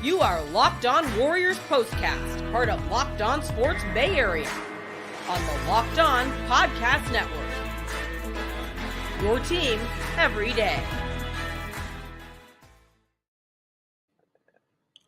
You are Locked On Warriors Postcast, part of Locked On Sports Bay Area, on the Locked On Podcast Network. Your team every day.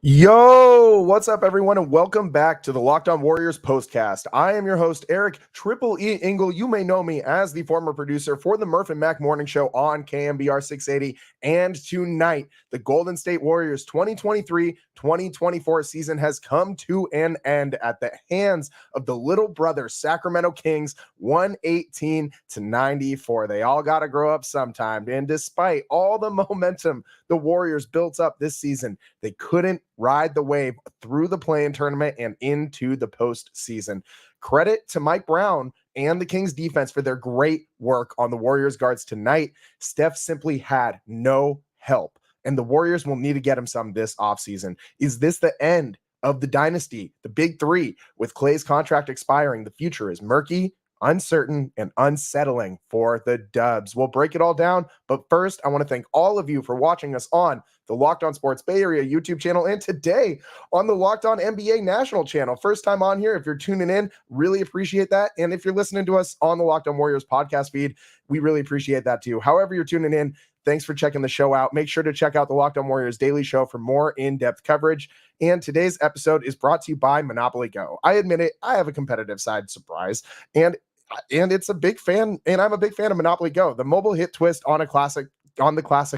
Yo, what's up, everyone, and welcome back to the Locked On Warriors Postcast. I am your host, Eric Triple E Engel. You may know me as the former producer for the Murph and Mac Morning Show on KMBR 680. And tonight, the Golden State Warriors 2023-2024 season has come to an end at the hands of the little brother Sacramento Kings, 118-94. They all got to grow up sometime. And despite all the momentum the Warriors built up this season, they couldn't ride the wave through the play-in tournament and into the postseason. Credit to Mike Brown and the Kings defense for their great work on the Warriors guards tonight. Steph simply had no help, and the Warriors will need to get him some this offseason. Is this the end of the dynasty, the big three, with Klay's contract expiring? The future is murky, uncertain, and unsettling for the Dubs. We'll break it all down, but first, I want to thank all of you for watching us on the Locked On Sports Bay Area YouTube channel, and today on the Locked On NBA National channel. First time on here, if you're tuning in, really appreciate that. And if you're listening to us on the Locked On Warriors podcast feed, we really appreciate that too. However you're tuning in, thanks for checking the show out. Make sure to check out the Locked On Warriors Daily Show for more in-depth coverage. And today's episode is brought to you by Monopoly Go. I admit it, I have a competitive side, surprise, and it's a big fan, and I'm a big fan of Monopoly Go, the mobile hit twist on the classic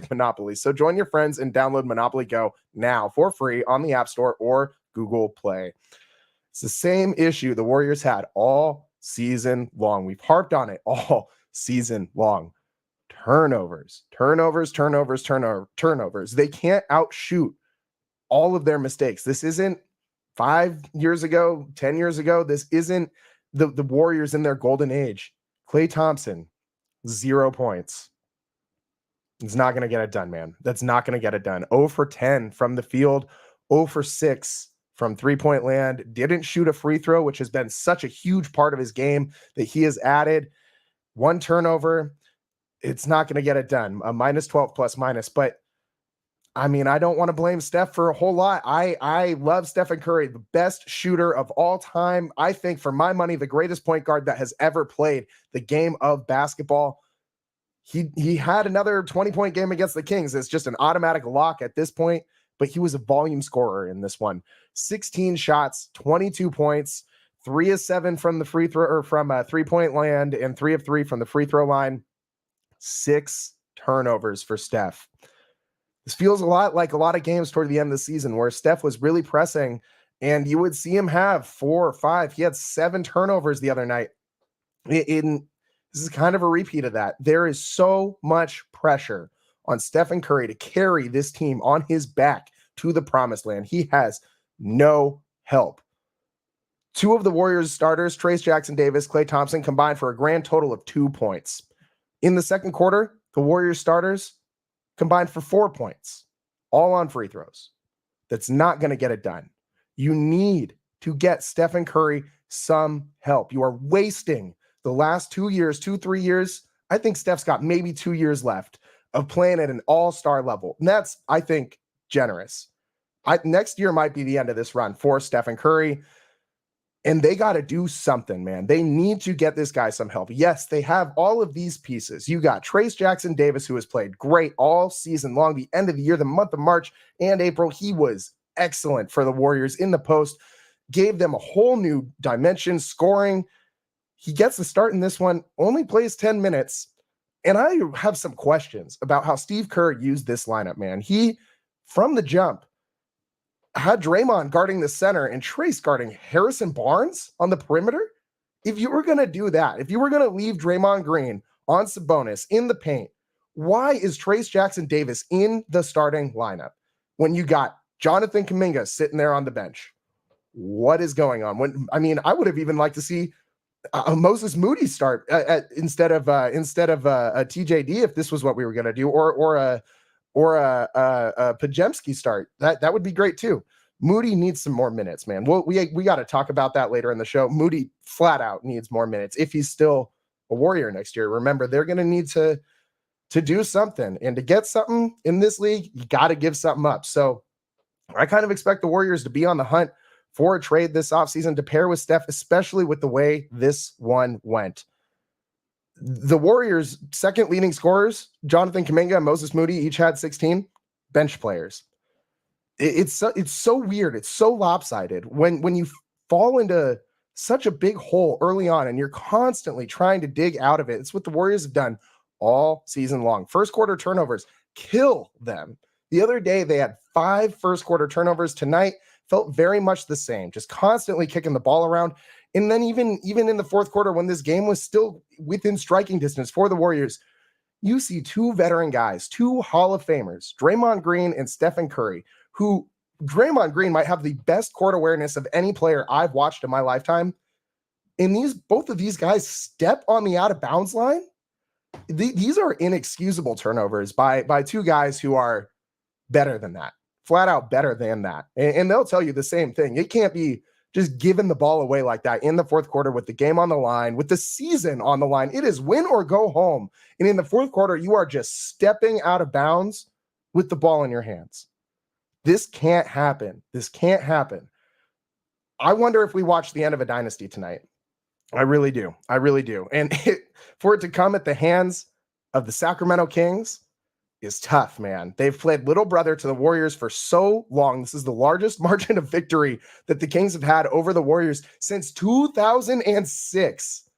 Monopoly. So join your friends and download Monopoly Go now for free on the App Store or Google Play. It's the same issue the Warriors had all season long. We've harped on it all season long. Turnovers. They can't outshoot all of their mistakes. This isn't 5 years ago, 10 years ago. This isn't the Warriors in their golden age. Klay Thompson, 0 points. It's not going to get it done, man. That's not going to get it done. 0 for 10 from the field, 0 for 6 from three-point land. Didn't shoot a free throw, which has been such a huge part of his game that he has added. 1 turnover. It's not going to get it done. A -12 plus minus. But I mean, I don't want to blame Steph for a whole lot. I love Stephen Curry, the best shooter of all time. I think, for my money, the greatest point guard that has ever played the game of basketball. He had another 20-point game against the Kings. It's just an automatic lock at this point, but he was a volume scorer in this one. 16 shots, 22 points, 3 of 7 from the free throw, or from a 3-point land, and 3 of 3 from the free throw line. 6 turnovers for Steph. This feels a lot like a lot of games toward the end of the season where Steph was really pressing and you would see him have 4 or 5. He had 7 turnovers the other night. This is kind of a repeat of that. There is so much pressure on Stephen Curry to carry this team on his back to the promised land. He has no help. 2 of the Warriors starters, Trayce Jackson-Davis, Klay Thompson, combined for a grand total of 2 points. In the second quarter, the Warriors starters combined for 4 points, all on free throws. That's not going to get it done. You need to get Stephen Curry some help. You are wasting the last 2 years, 3 years. I think Steph's got maybe 2 years left of playing at an all-star level. And that's, I think, generous. Next year might be the end of this run for Stephen Curry. And they got to do something, man. They need to get this guy some help. Yes, they have all of these pieces. You got Trayce Jackson-Davis, who has played great all season long. The end of the year, the month of March and April, he was excellent for the Warriors in the post. Gave them a whole new dimension, scoring. He gets the start in this one, only plays 10 minutes. And I have some questions about how Steve Kerr used this lineup, man. He, from the jump, had Draymond guarding the center and Trayce guarding Harrison Barnes on the perimeter. If you were going to do that, if you were going to leave Draymond Green on Sabonis in the paint, why is Trayce Jackson-Davis in the starting lineup when you got Jonathan Kuminga sitting there on the bench? What is going on? I would have even liked to see Moses Moody start instead of a TJD if this was what we were going to do, or a Pajemski start. That would be great too. Moody needs some more minutes, man. We got to talk about that later in the show. Moody flat out needs more minutes if he's still a Warrior next year. Remember, they're going to need to do something, and to get something in this league, you got to give something up. So I kind of expect the Warriors to be on the hunt for a trade this offseason to pair with Steph, especially with the way this one went. The Warriors' second leading scorers, Jonathan Kuminga and Moses Moody, each had 16 bench players. It's so weird. It's so lopsided when you fall into such a big hole early on and you're constantly trying to dig out of it. It's what the Warriors have done all season long. First quarter turnovers kill them. The other day, they had 5 first quarter turnovers. Tonight felt very much the same, just constantly kicking the ball around. And then even in the fourth quarter, when this game was still within striking distance for the Warriors, you see 2 veteran guys, 2 Hall of Famers, Draymond Green and Stephen Curry, who Draymond Green might have the best court awareness of any player I've watched in my lifetime. And both of these guys step on the out of bounds line. These are inexcusable turnovers by 2 guys who are better than that, flat out better than that. And they'll tell you the same thing. It can't be just giving the ball away like that in the fourth quarter with the game on the line, with the season on the line. It is win or go home. And in the fourth quarter, you are just stepping out of bounds with the ball in your hands. This can't happen. This can't happen. I wonder if we watch the end of a dynasty tonight. I really do. I really do. And for it to come at the hands of the Sacramento Kings is tough, man. They've played little brother to the Warriors for so long. This is the largest margin of victory that the Kings have had over the Warriors since 2006.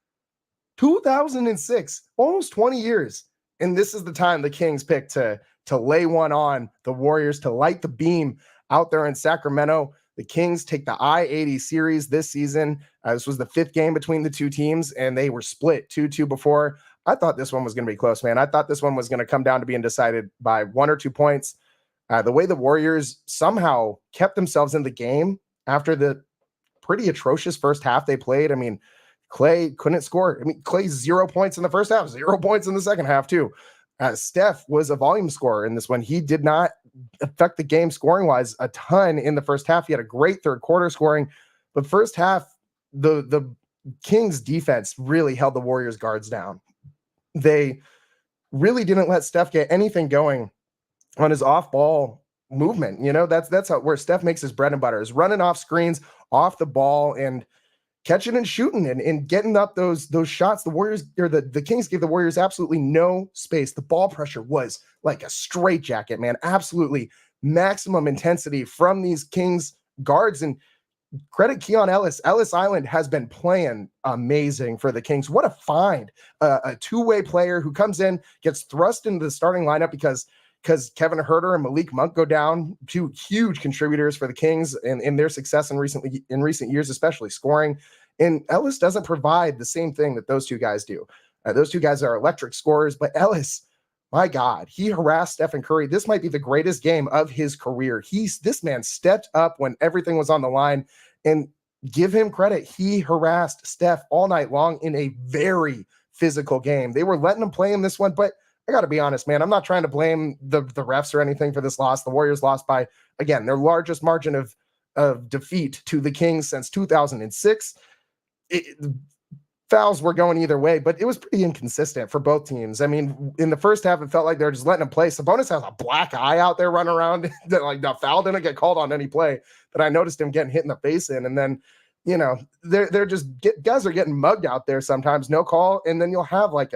2006, almost 20 years. And this is the time the Kings pick to lay one on the Warriors, to light the beam out there in Sacramento. The Kings take the I-80 series this season. This was the 5th game between the 2 teams, and they were split 2-2 before. I thought this one was going to be close, man. I thought this one was going to come down to being decided by 1 or 2 points. The way the Warriors somehow kept themselves in the game after the pretty atrocious first half they played. I mean, Klay couldn't score. I mean, Klay 0 points in the first half, 0 points in the second half too. Steph was a volume scorer in this one. He did not affect the game scoring-wise a ton in the first half. He had a great third quarter scoring, but first half, the Kings defense really held the Warriors guards down. They really didn't let Steph get anything going on his off-ball movement. You know, that's where Steph makes his bread and butter, is running off screens, off the ball, and catching and shooting and getting up those shots. The Warriors, or the Kings, gave the Warriors absolutely no space. The ball pressure was like a straitjacket, man. Absolutely maximum intensity from these Kings guards. And credit Keon Ellis. Ellis Island has been playing amazing for the Kings. What a find. A 2-way player who comes in, gets thrust into the starting lineup because Kevin Huerter and Malik Monk go down, 2 huge contributors for the Kings in their success in recent years, especially scoring. And Ellis doesn't provide the same thing that those 2 guys do. Those 2 guys are electric scorers, but Ellis, my God, he harassed Stephen Curry. This might be the greatest game of his career. This man stepped up when everything was on the line, and give him credit. He harassed Steph all night long in a very physical game. They were letting him play in this one, but I got to be honest, man, I'm not trying to blame the refs or anything for this loss. The Warriors lost by, again, their largest margin of defeat to the Kings since 2006. Fouls were going either way, but it was pretty inconsistent for both teams. I mean, in the first half, it felt like they're just letting him play. Sabonis has a black eye out there running around. That, like, the foul didn't get called on any play, but I noticed him getting hit in the face in. And then, you know, they're just guys are getting mugged out there sometimes, no call. And then you'll have like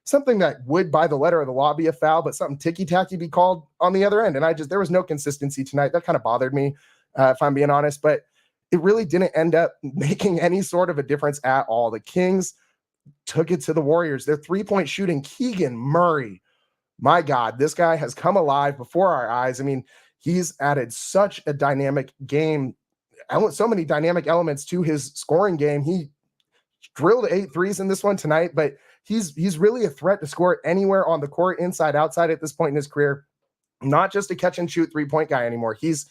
something that would, by the letter of the law, be a foul, but something ticky-tacky be called on the other end. And there was no consistency tonight. That kind of bothered me, if I'm being honest, but it really didn't end up making any sort of a difference at all. The Kings took it to the Warriors. Their 3-point shooting, Keegan Murray, my God, this guy has come alive before our eyes. I mean, he's added such a dynamic game, so many dynamic elements to his scoring game. He drilled 8 threes in this one tonight, but he's really a threat to score anywhere on the court, inside, outside at this point in his career. Not just a catch and shoot 3-point guy anymore. He's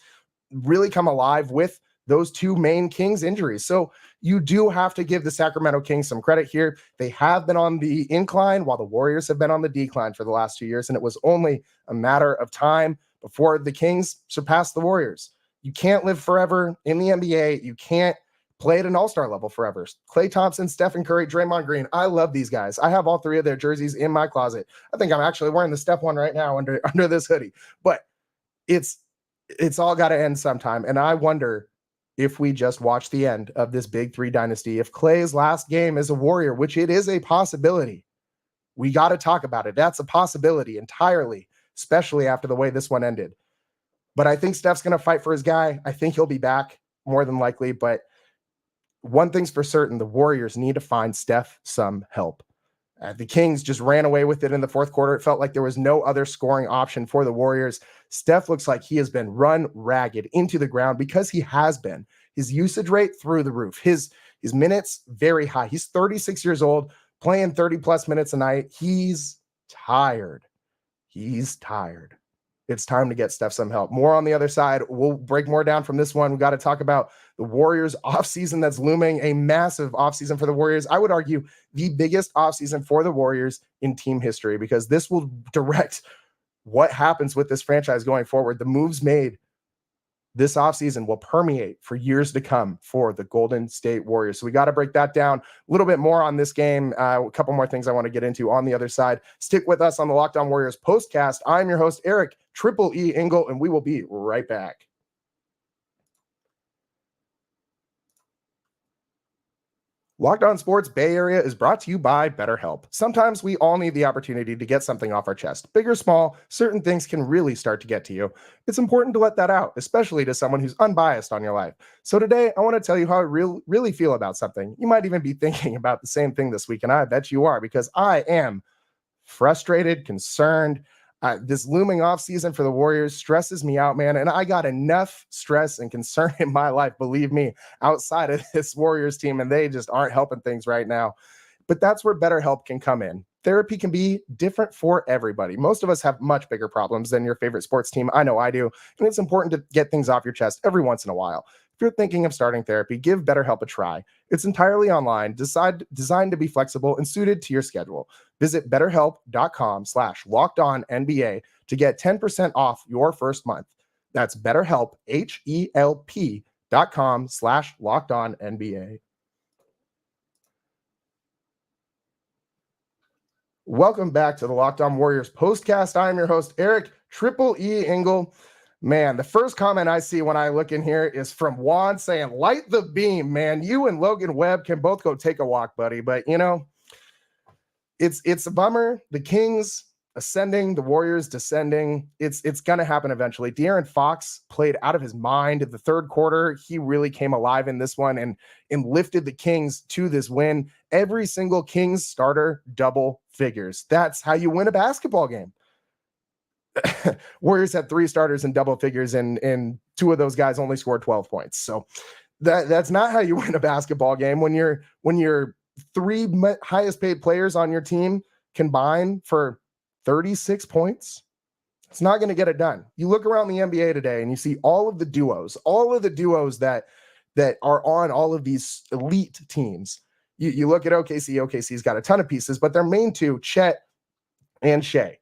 really come alive with those 2 main Kings injuries. So you do have to give the Sacramento Kings some credit here. They have been on the incline while the Warriors have been on the decline for the last 2 years. And it was only a matter of time before the Kings surpassed the Warriors. You can't live forever in the NBA. You can't play at an all-star level forever. Klay Thompson, Stephen Curry, Draymond Green. I love these guys. I have all 3 of their jerseys in my closet. I think I'm actually wearing the Steph one right now under this hoodie. But it's It's all got to end sometime. And I wonder if we just watch the end of this Big Three dynasty, if Klay's last game is a Warrior, which it is a possibility, we got to talk about it. That's a possibility entirely, especially after the way this one ended. But I think Steph's going to fight for his guy. I think he'll be back more than likely. But one thing's for certain, the Warriors need to find Steph some help. The Kings just ran away with it in the fourth quarter. It felt like there was no other scoring option for the Warriors. Steph looks like he has been run ragged into the ground because he has been. His usage rate through the roof. His minutes very high. He's 36 years old, playing 30-plus minutes a night. He's tired. He's tired. It's time to get Steph some help. More on the other side. We'll break more down from this one. We got to talk about the Warriors offseason that's looming, a massive offseason for the Warriors. I would argue the biggest offseason for the Warriors in team history, because this will direct what happens with this franchise going forward. The moves made this offseason will permeate for years to come for the Golden State Warriors. So we got to break that down a little bit more on this game. A couple more things I want to get into on the other side. Stick with us on the Locked On Warriors postcast. I'm your host, Eric Triple E Engel, and we will be right back. Locked On Sports Bay Area is brought to you by BetterHelp. Sometimes we all need the opportunity to get something off our chest. Big or small, certain things can really start to get to you. It's important to let that out, especially to someone who's unbiased on your life. So today, I want to tell you how I really feel about something. You might even be thinking about the same thing this week, and I bet you are, because I am frustrated, concerned. This looming offseason for the Warriors stresses me out, man. And I got enough stress and concern in my life, believe me, outside of this Warriors team, and they just aren't helping things right now. But that's where BetterHelp can come in. Therapy can be different for everybody. Most of us have much bigger problems than your favorite sports team. I know I do. And it's important to get things off your chest every once in a while. If you're thinking of starting therapy, give BetterHelp a try. It's entirely online, designed to be flexible and suited to your schedule. Visit BetterHelp.com/LockedOnNBA to get 10% off your first month. That's BetterHelp, HELP.com/LockedOnNBA. Welcome back to the Locked On Warriors postcast. I am your host, Eric Triple E Engel. Man, the first comment I see when I look in here is from Juan saying, light the beam, man. You and Logan Webb can both go take a walk, buddy. But, you know, it's a bummer. The Kings ascending, the Warriors descending. It's going to happen eventually. De'Aaron Fox played out of his mind in the third quarter. He really came alive in this one and lifted the Kings to this win. Every single Kings starter, double figures. That's how you win a basketball game. Warriors had 3 starters in double figures, and 2 of those guys only scored 12 points. So that's not how you win a basketball game. When your 3 highest paid players on your team combine for 36 points, it's not going to get it done. You look around the NBA today and you see all of the duos that are on all of these elite teams. You look at OKC. OKC's got a ton of pieces, but their main 2, Chet and Shea.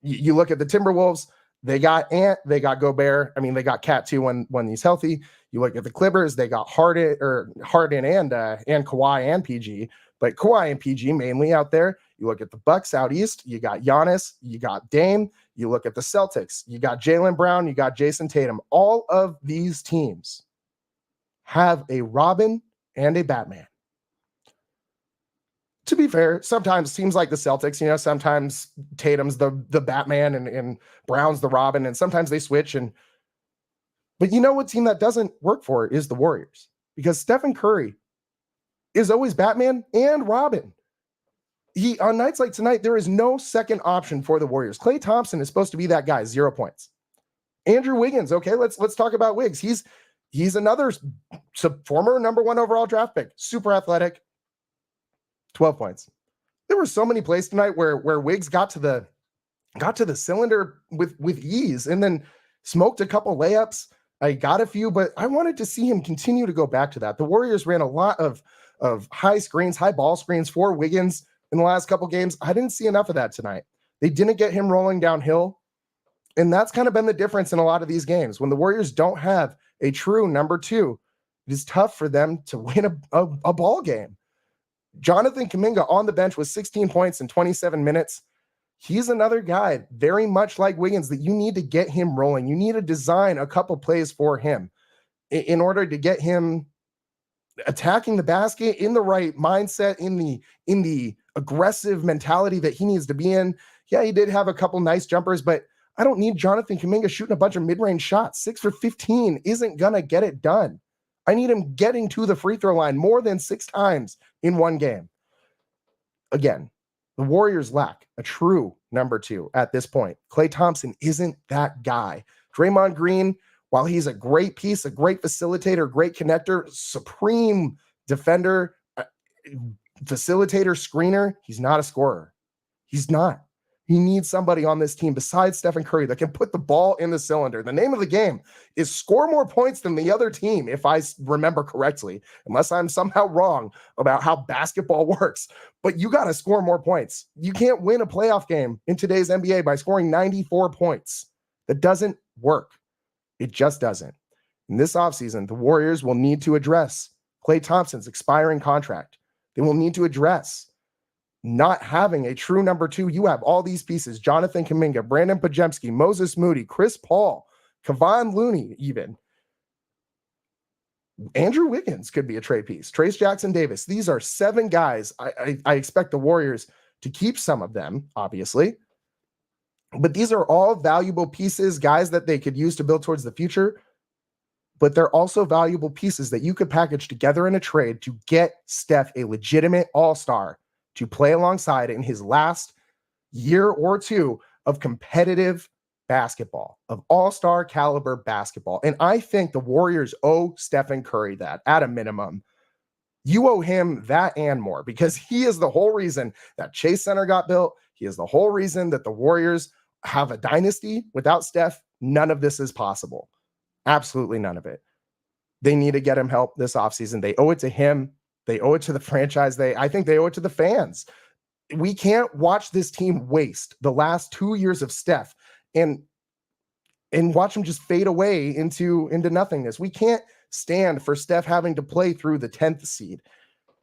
You look at the Timberwolves, they got Ant, they got Gobert. I mean, they got Cat too when he's healthy. You look at the Clippers, they got Harden and Kawhi and PG, but Kawhi and PG mainly out there. You look at the Bucks out east, you got Giannis, you got Dame. You look at the Celtics, you got Jaylen Brown, you got Jason Tatum. All of these teams have a Robin and a Batman. To be fair, sometimes teams like the Celtics, you know, sometimes Tatum's the Batman and Brown's the Robin, and sometimes they switch. But you know what team that doesn't work for is the Warriors, because Stephen Curry is always Batman and Robin. On nights like tonight, there is no second option for the Warriors. Klay Thompson is supposed to be that guy, 0 points. Andrew Wiggins, okay, let's talk about Wiggs. He's another former number 1 overall draft pick, super athletic. 12 points. There were so many plays tonight where Wiggs got to the cylinder with ease and then smoked a couple layups. I got a few, but I wanted to see him continue to go back to that. The Warriors ran a lot of high ball screens for Wiggins in the last couple games. I didn't see enough of that tonight. They didn't get him rolling downhill. And that's kind of been the difference in a lot of these games. When the Warriors don't have a true number 2, it is tough for them to win a ball game. Jonathan Kuminga on the bench with 16 points in 27 minutes. He's another guy, very much like Wiggins, that you need to get him rolling. You need to design a couple plays for him in order to get him attacking the basket in the right mindset, in the aggressive mentality that he needs to be in. Yeah, he did have a couple nice jumpers, but I don't need Jonathan Kuminga shooting a bunch of mid-range shots. 6 for 15 isn't going to get it done. I need him getting to the free throw line more than 6 times in one game. Again, the Warriors lack a true number 2 at this point. Klay Thompson isn't that guy. Draymond Green, while he's a great piece, a great facilitator, great connector, supreme defender, facilitator, screener, he's not a scorer. He's not. He needs somebody on this team besides Stephen Curry that can put the ball in the cylinder. The name of the game is score more points than the other team, if I remember correctly, unless I'm somehow wrong about how basketball works. But you got to score more points. You can't win a playoff game in today's NBA by scoring 94 points. That doesn't work. It just doesn't. In this offseason, the Warriors will need to address Klay Thompson's expiring contract. They will need to address not having a true number 2. You have all these pieces: Jonathan Kuminga, Brandon Podziemski, Moses Moody, Chris Paul, Kevon Looney, even. Andrew Wiggins could be a trade piece. Trace Jackson Davis. These are 7 guys. I expect the Warriors to keep some of them, obviously. But these are all valuable pieces, guys that they could use to build towards the future. But they're also valuable pieces that you could package together in a trade to get Steph a legitimate all-star to play alongside in his last year or 2 of competitive basketball, of all-star caliber basketball. And I think the Warriors owe Stephen Curry that at a minimum. You owe him that and more, because he is the whole reason that Chase Center got built. He is the whole reason that the Warriors have a dynasty. Without Steph, none of this is possible. Absolutely none of it. They need to get him help this offseason. They owe it to him. They owe it to the franchise. I think they owe it to the fans. We can't watch this team waste the last 2 years of Steph and watch him just fade away into nothingness. We can't stand for Steph having to play through the 10th seed.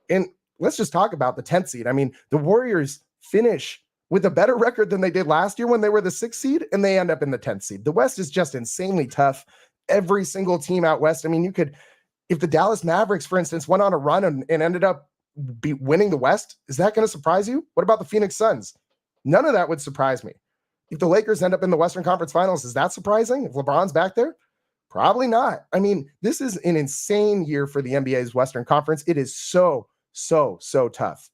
And let's just talk about the 10th seed. I mean, the Warriors finish with a better record than they did last year when they were the 6th seed, and they end up in the 10th seed. The West is just insanely tough. Every single team out West. I mean, if the Dallas Mavericks, for instance, went on a run and ended up winning the West, is that going to surprise you? What about the Phoenix Suns? None of that would surprise me. If the Lakers end up in the Western Conference Finals, is that surprising? If LeBron's back there? Probably not. I mean, this is an insane year for the NBA's Western Conference. It is so tough.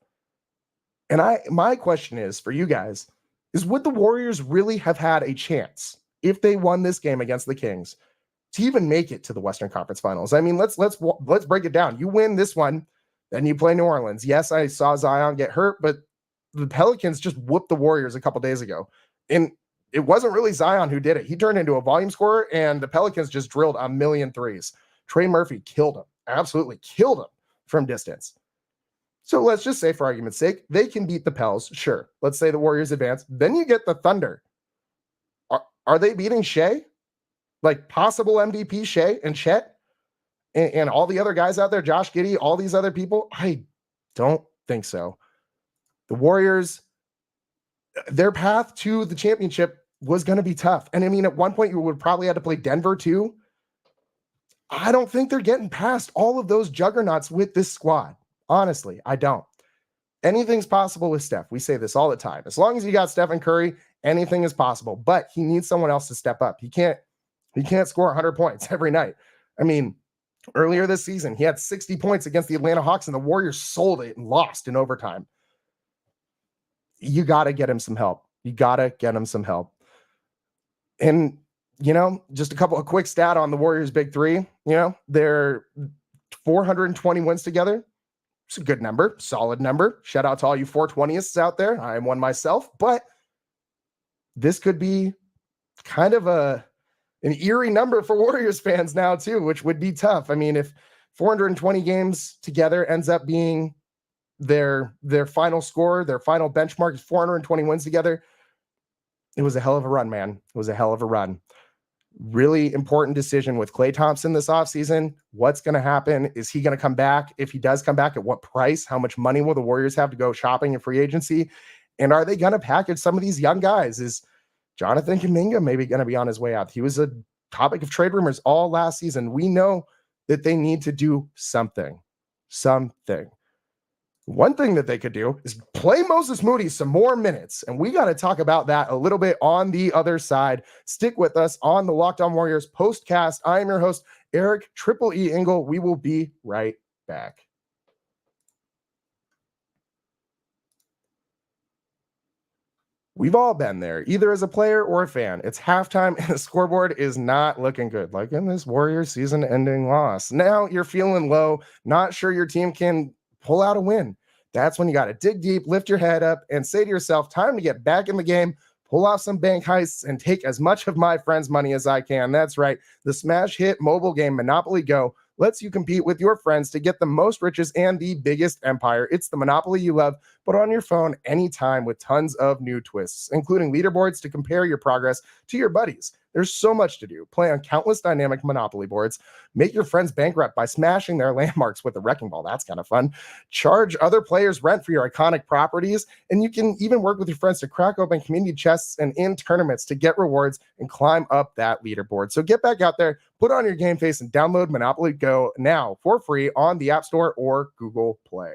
And my question is for you guys is, would the Warriors really have had a chance if they won this game against the Kings to even make it to the Western Conference Finals? I mean, let's break it down. You win this one, then you play New Orleans. Yes, I saw Zion get hurt, but the Pelicans just whooped the Warriors a couple days ago. And it wasn't really Zion who did it. He turned into a volume scorer, and the Pelicans just drilled a million threes. Trey Murphy killed him, absolutely killed him from distance. So let's just say, for argument's sake, they can beat the Pels. Sure. Let's say the Warriors advance. Then you get the Thunder. Are they beating Shea? Like possible MVP Shea and Chet and all the other guys out there, Josh Giddey, all these other people? I don't think so. The Warriors, their path to the championship was going to be tough. And I mean, at one point you would probably have to play Denver too. I don't think they're getting past all of those juggernauts with this squad. Honestly, I don't. Anything's possible with Steph. We say this all the time. As long as you got Stephen Curry, anything is possible. But he needs someone else to step up. He can't score 100 points every night. I mean, earlier this season, he had 60 points against the Atlanta Hawks, and the Warriors sold it and lost in overtime. You got to get him some help. And, just a couple of quick stat on the Warriors' big three. They're 420 wins together. It's a good number, solid number. Shout out to all you 420ists out there. I am one myself, but this could be kind of an eerie number for Warriors fans now too, which would be tough. I mean, if 420 games together ends up being their final score, their final benchmark is 420 wins together, it was a hell of a run, man. It was a hell of a run. Really important decision with Klay Thompson this offseason. What's going to happen? Is he going to come back? If he does come back, at what price? How much money will the Warriors have to go shopping in free agency? And are they going to package some of these young guys? Is Jonathan Kuminga maybe going to be on his way out? He was a topic of trade rumors all last season. We know that they need to do something. One thing that they could do is play Moses Moody some more minutes. And we got to talk about that a little bit on the other side. Stick with us on the Locked On Warriors postcast. I am your host, Eric Triple E Engel. We will be right back. We've all been there, either as a player or a fan. It's halftime and the scoreboard is not looking good, like in this Warriors season-ending loss. Now you're feeling low, not sure your team can pull out a win. That's when you got to dig deep, lift your head up, and say to yourself, time to get back in the game, pull off some bank heists, and take as much of my friends' money as I can. That's right. The smash hit mobile game Monopoly Go lets you compete with your friends to get the most riches and the biggest empire. It's the Monopoly you love, but on your phone anytime with tons of new twists, including leaderboards to compare your progress to your buddies. There's so much to do. Play on countless dynamic Monopoly boards. Make your friends bankrupt by smashing their landmarks with a wrecking ball. That's kind of fun. Charge other players rent for your iconic properties. And you can even work with your friends to crack open community chests and in tournaments to get rewards and climb up that leaderboard. So get back out there, put on your game face, and download Monopoly Go now for free on the App Store or Google Play.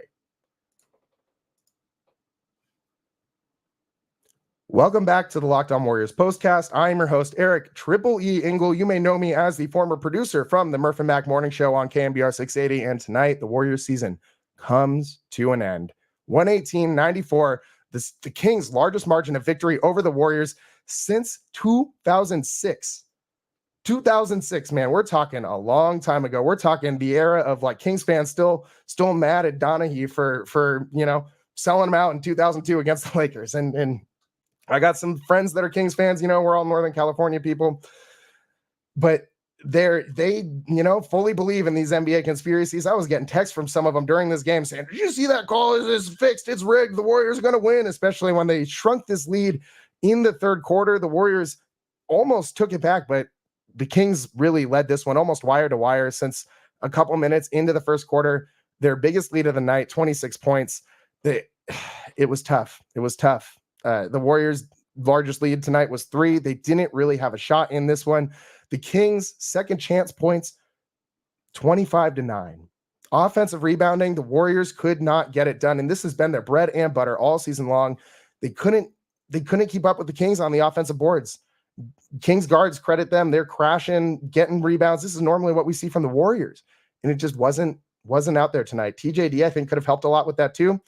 Welcome back to the Locked On Warriors postcast. I am your host, Eric Triple E Engel. You may know me as the former producer from the Murph and Mac Morning Show on KMBR 680. And tonight, the Warriors season comes to an end. 118-94, the Kings' largest margin of victory over the Warriors since 2006. 2006, man, we're talking a long time ago. We're talking the era of like Kings fans still mad at Donaghy for selling them out in 2002 against the Lakers. And I got some friends that are Kings fans, we're all Northern California people, but they fully believe in these NBA conspiracies. I was getting texts from some of them during this game saying, did you see that call? It's fixed. It's rigged. The Warriors are going to win, especially when they shrunk this lead in the third quarter. The Warriors almost took it back, but the Kings really led this one almost wire to wire since a couple minutes into the first quarter. Their biggest lead of the night, 26 points. It was tough. The Warriors' largest lead tonight was 3. They didn't really have a shot in this one. The Kings' second chance points, 25-9. Offensive rebounding, the Warriors could not get it done, and this has been their bread and butter all season long. They couldn't keep up with the Kings on the offensive boards. Kings guards, credit them. They're crashing, getting rebounds. This is normally what we see from the Warriors, and it just wasn't out there tonight. TJD, I think, could have helped a lot with that too.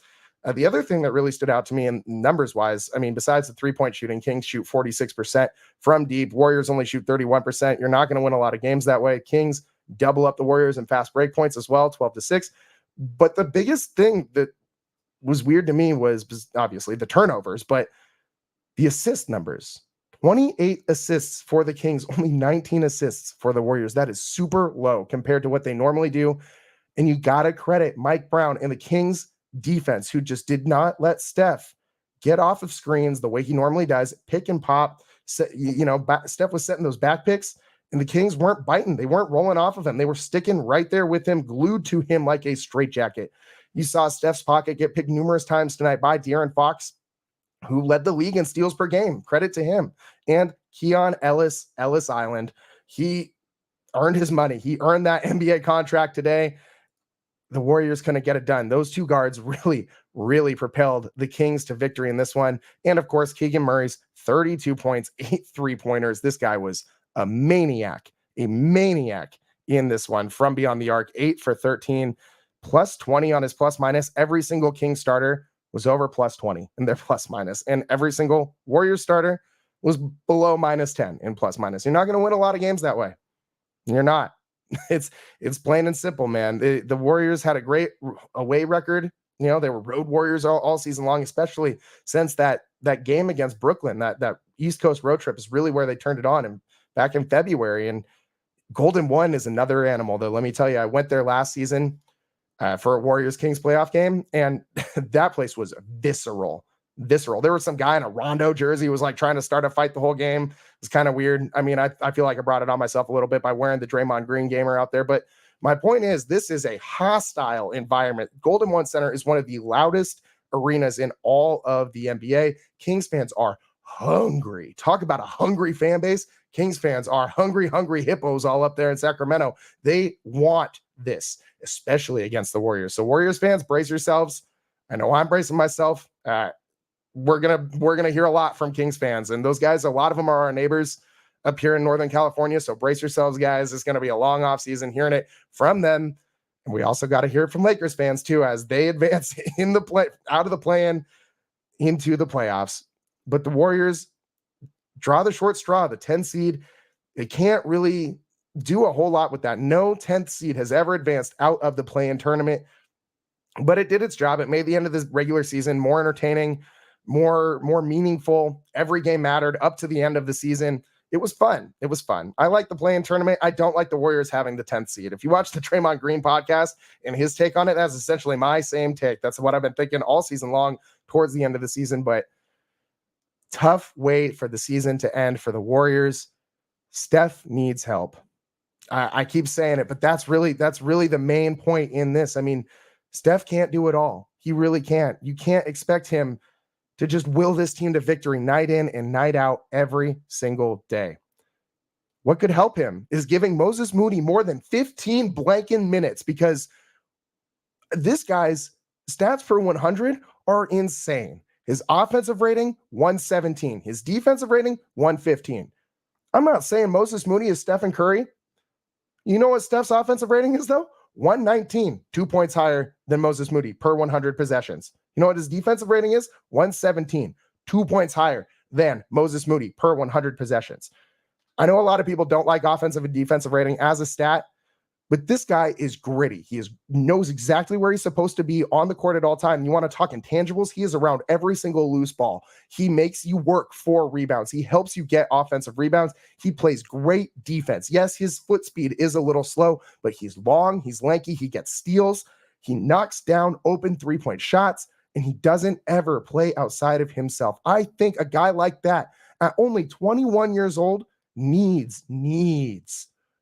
The other thing that really stood out to me in numbers-wise, besides the three-point shooting, Kings shoot 46% from deep. Warriors only shoot 31%. You're not going to win a lot of games that way. Kings double up the Warriors in fast break points as well, 12-6. But the biggest thing that was weird to me was obviously the turnovers, but the assist numbers. 28 assists for the Kings, only 19 assists for the Warriors. That is super low compared to what they normally do. And you got to credit Mike Brown and the Kings defense, who just did not let Steph get off of screens the way he normally does, pick and pop. Steph was setting those back picks, and the Kings weren't biting. They weren't rolling off of him. They were sticking right there with him, glued to him like a straitjacket. You saw Steph's pocket get picked numerous times tonight by De'Aaron Fox, who led the league in steals per game. Credit to him. And Keon Ellis Island. He earned his money. He earned that NBA contract today. The Warriors couldn't get it done. Those two guards really, really propelled the Kings to victory in this one. And of course, Keegan Murray's 32 points, 8 3-pointers. This guy was a maniac in this one from beyond the arc. 8 for 13, plus 20 on his plus minus. Every single King starter was over plus 20 in their plus minus. And every single Warriors starter was below minus 10 in plus minus. You're not going to win a lot of games that way. You're not. It's plain and simple, man. The Warriors had a great away record. They were road warriors all season long, especially since that game against Brooklyn. That East Coast road trip is really where they turned it on, and back in February. And Golden One is another animal, though. Let me tell you, I went there last season for a Warriors Kings playoff game, and that place was visceral. There was some guy in a Rondo jersey who was like trying to start a fight the whole game. It was kind of weird. I feel like I brought it on myself a little bit by wearing the Draymond Green gamer out there. But my point is, this is a hostile environment. Golden One Center is one of the loudest arenas in all of the NBA. Kings fans are hungry. Talk about a hungry fan base. Kings fans are hungry hippos all up there in Sacramento. They want this, especially against the Warriors. So Warriors fans, brace yourselves. I know I'm bracing myself. We're gonna hear a lot from Kings fans, and those guys, a lot of them are our neighbors up here in Northern California. So brace yourselves, guys. It's gonna be a long off season hearing it from them. And we also got to hear it from Lakers fans too, as they advance in the play out of the play-in into the playoffs. But the Warriors draw the short straw, the 10 seed. They can't really do a whole lot with that. No 10th seed has ever advanced out of the play-in tournament, but it did its job. It made the end of the regular season more entertaining, more meaningful. Every game mattered up to the end of the season. It was fun. It was fun. I like the play-in tournament. I don't like the Warriors having the 10th seed. If you watch the Draymond Green podcast and his take on it, that's essentially my same take. That's what I've been thinking all season long towards the end of the season. But tough way for the season to end for the Warriors. Steph needs help. I keep saying it, but that's really the main point in this. I mean, Steph can't do it all. He really can't. You can't expect him to just will this team to victory night in and night out every single day. What could help him is giving Moses Moody more than 15 blanking minutes, because this guy's stats per 100 are insane. His offensive rating, 117. His defensive rating, 115. I'm not saying Moses Moody is Stephen Curry. You know what Steph's offensive rating is, though? 119, 2 points higher than Moses Moody per 100 possessions. You know what his defensive rating is? 117, 2 points higher than Moses Moody per 100 possessions. I know a lot of people don't like offensive and defensive rating as a stat, but this guy is gritty. He knows exactly where he's supposed to be on the court at all time. You want to talk intangibles? He is around every single loose ball. He makes you work for rebounds. He helps you get offensive rebounds. He plays great defense. Yes, his foot speed is a little slow, but he's long, he's lanky, he gets steals, he knocks down open three-point shots, and he doesn't ever play outside of himself. I think a guy like that at only 21 years old needs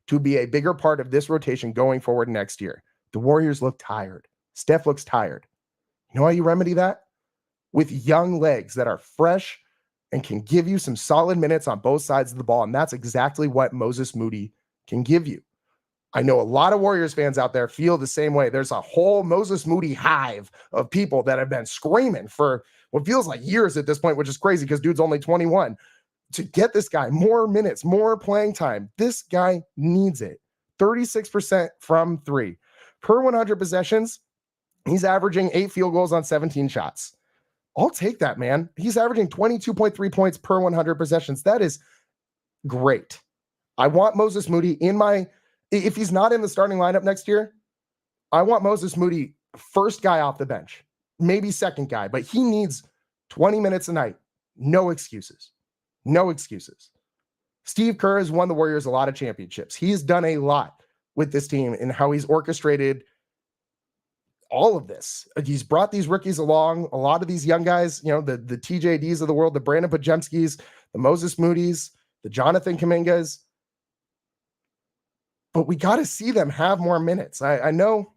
to be a bigger part of this rotation going forward next year. The Warriors look tired. Steph looks tired. You know how you remedy that? With young legs that are fresh and can give you some solid minutes on both sides of the ball. And that's exactly what Moses Moody can give you. I know a lot of Warriors fans out there feel the same way. There's a whole Moses Moody hive of people that have been screaming for what feels like years at this point, which is crazy because dude's only 21. To get this guy more minutes, more playing time. This guy needs it. 36% from three. Per 100 possessions, he's averaging 8 field goals on 17 shots. I'll take that, man. He's averaging 22.3 points per 100 possessions. That is great. I want Moses Moody if he's not in the starting lineup next year, I want Moses Moody first guy off the bench, maybe second guy, but he needs 20 minutes a night. No excuses. No excuses. Steve Kerr has won the Warriors a lot of championships. He's done a lot with this team and how he's orchestrated all of this. He's brought these rookies along, a lot of these young guys, the TJDs of the world, the Brandon Pajemskis, the Moses Moody's, the Jonathan Kumingas. But we got to see them have more minutes. I know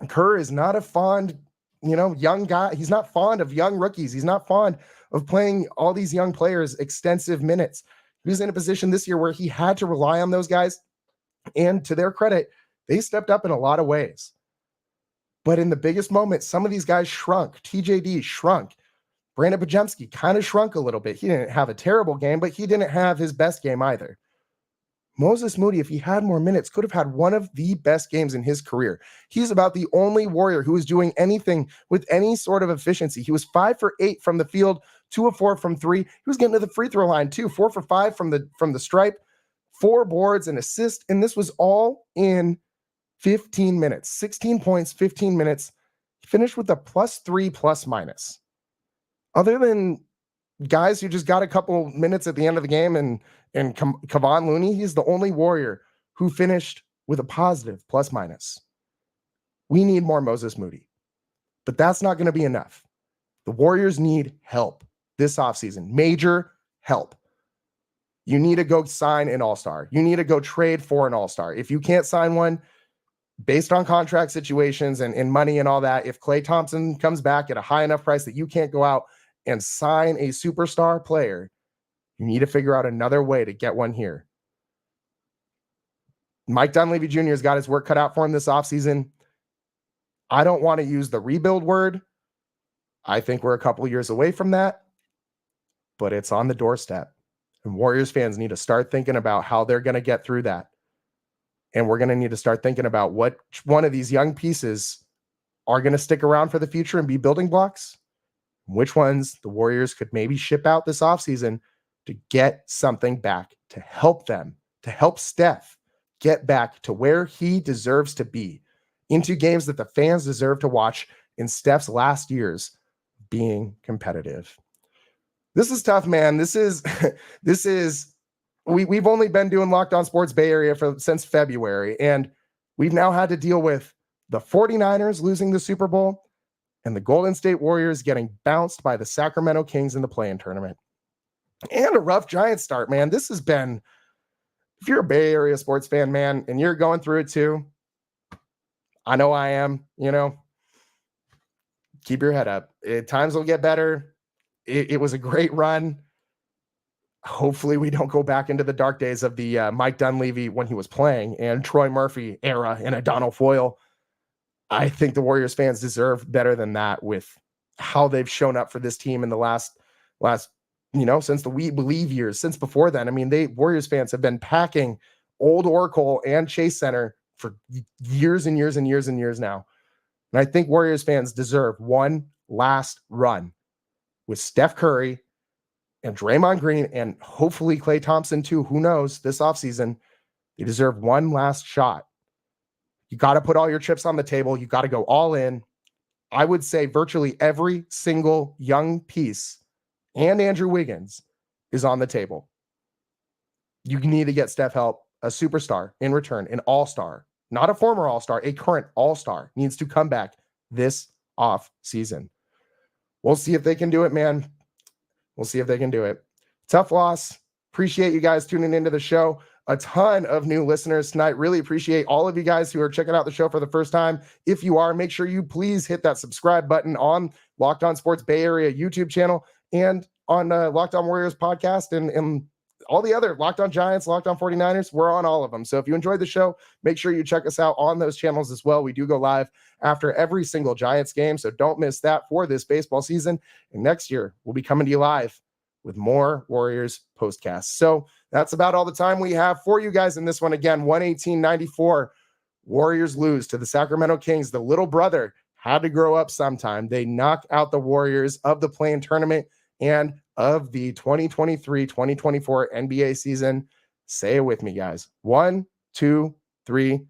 Kerr is not a fond, young guy. He's not fond of young rookies. He's not fond of playing all these young players extensive minutes. He was in a position this year where he had to rely on those guys. And to their credit, they stepped up in a lot of ways. But in the biggest moments, some of these guys shrunk. TJD shrunk. Brandon Pajemski kind of shrunk a little bit. He didn't have a terrible game, but he didn't have his best game either. Moses Moody, if he had more minutes, could have had one of the best games in his career. He's about the only Warrior who is doing anything with any sort of efficiency. He was 5 for 8 from the field, 2 of 4 from 3. He was getting to the free throw line too, 4 for 5 from the stripe, 4 boards, and assist. And this was all in 15 minutes, 16 points, 15 minutes. He finished with a +3 plus minus. Other than guys who just got a couple minutes at the end of the game and Kevon Looney, he's the only Warrior who finished with a positive plus minus. We need more Moses Moody, but that's not going to be enough. The Warriors need help this offseason, major help. You need to go sign an all-star. You need to go trade for an all-star. If you can't sign one, based on contract situations and money and all that, if Klay Thompson comes back at a high enough price that you can't go out and sign a superstar player, you need to figure out another way to get one here. Mike Dunleavy Jr. has got his work cut out for him this offseason. I don't want to use the rebuild word. I think we're a couple of years away from that, but it's on the doorstep. And Warriors fans need to start thinking about how they're going to get through that. And we're going to need to start thinking about what one of these young pieces are going to stick around for the future and be building blocks. Which ones the Warriors could maybe ship out this offseason to get something back, to help them, to help Steph get back to where he deserves to be, into games that the fans deserve to watch in Steph's last years being competitive. This is tough, man. We've only been doing Locked On Sports Bay Area since February, and we've now had to deal with the 49ers losing the Super Bowl and the Golden State Warriors getting bounced by the Sacramento Kings in the play-in tournament. And a rough Giants start, man. This has been, if you're a Bay Area sports fan, man, and you're going through it too, I know I am, keep your head up. Times will get better. It was a great run. Hopefully we don't go back into the dark days of the Mike Dunleavy when he was playing and Troy Murphy era and Adonal Foyle. I think the Warriors fans deserve better than that with how they've shown up for this team in the last, since the We Believe years, since before then. I mean, Warriors fans have been packing Old Oracle and Chase Center for years and years and years and years now. And I think Warriors fans deserve one last run with Steph Curry and Draymond Green and hopefully Klay Thompson too. Who knows, this offseason, they deserve one last shot. You got to put all your chips on the table. You got to go all in. I would say virtually every single young piece and Andrew Wiggins is on the table. You need to get Steph help, a superstar in return, an all-star, not a former all-star, a current all-star needs to come back this off season. We'll see if they can do it, man. We'll see if they can do it. Tough loss. Appreciate you guys tuning into the show. A ton of new listeners tonight. Really appreciate all of you guys who are checking out the show for the first time. If you are, make sure you please hit that subscribe button on Locked On Sports Bay Area YouTube channel and on Locked On Warriors podcast and all the other Locked On Giants, Locked On 49ers. We're on all of them. So if you enjoyed the show, make sure you check us out on those channels as well. We do go live after every single Giants game, so don't miss that for this baseball season. And next year, we'll be coming to you live with more Warriors postcasts. So that's about all the time we have for you guys in this one. Again, 118-94. Warriors lose to the Sacramento Kings. The little brother had to grow up sometime. They knock out the Warriors of the play-in tournament and of the 2023-2024 NBA season. Say it with me, guys. 1, 2, 3,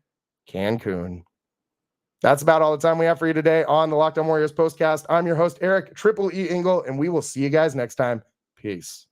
Cancun. That's about all the time we have for you today on the Locked On Warriors postcast. I'm your host, Eric Triple E Engel, and we will see you guys next time. Peace.